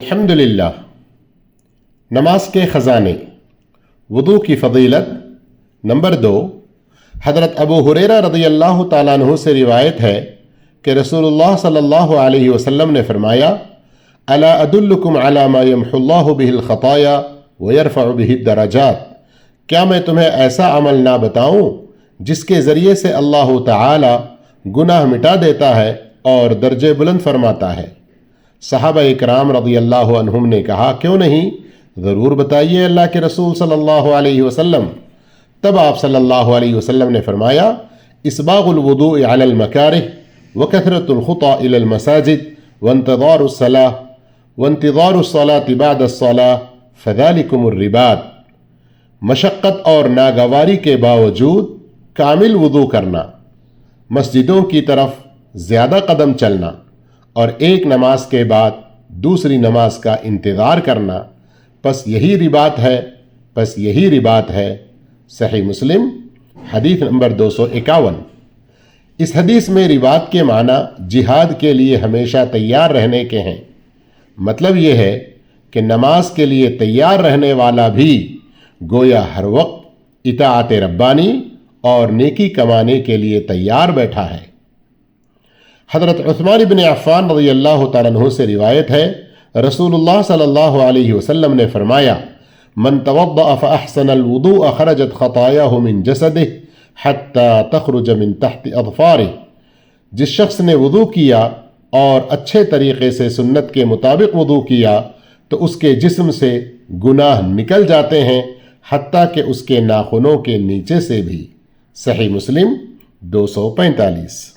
الحمدللہ نماز کے خزانے وضو کی فضیلت نمبر 2 حضرت ابو ہریرہ رضی اللہ تعالیٰ عنہ سے روایت ہے کہ رسول اللہ صلی اللہ علیہ وسلم نے فرمایا الا ادلکم علی ما یمحو اللہ بہ الخطایا ویرفع بہ الدرجات، کیا میں تمہیں ایسا عمل نہ بتاؤں جس کے ذریعے سے اللہ تعالی گناہ مٹا دیتا ہے اور درجے بلند فرماتا ہے؟ صحابہ اکرام رضی اللہ عنہم نے کہا کیوں نہیں، ضرور بتائیے اللہ کے رسول صلی اللہ علیہ وسلم۔ تب آپ صلی اللہ علیہ وسلم نے فرمایا اسباغ الوضوء علی المکارہ وکثرۃ الخطى الی المساجد وانتظار الصلاة بعد الصلاة فذلکم الرباط، مشقت اور ناگواری کے باوجود کامل وضو کرنا، مسجدوں کی طرف زیادہ قدم چلنا اور ایک نماز کے بعد دوسری نماز کا انتظار کرنا، پس یہی رباط ہے۔ صحیح مسلم حدیث نمبر 251۔ اس حدیث میں رباط کے معنی جہاد کے لیے ہمیشہ تیار رہنے کے ہیں۔ مطلب یہ ہے کہ نماز کے لیے تیار رہنے والا بھی گویا ہر وقت اطاعت ربانی اور نیکی کمانے کے لیے تیار بیٹھا ہے۔ حضرت عثمان بن عفان رضی اللہ تعالیٰ عنہ سے روایت ہے رسول اللہ صلی اللہ علیہ وسلم نے فرمایا من توضأ فأحسن الوضوء خرجت خطاياه من جسده حتى تخرج من تحت اظفاره، جس شخص نے وضو کیا اور اچھے طریقے سے سنت کے مطابق وضو کیا تو اس کے جسم سے گناہ نکل جاتے ہیں حتیٰ کہ اس کے ناخنوں کے نیچے سے بھی۔ صحیح مسلم 245۔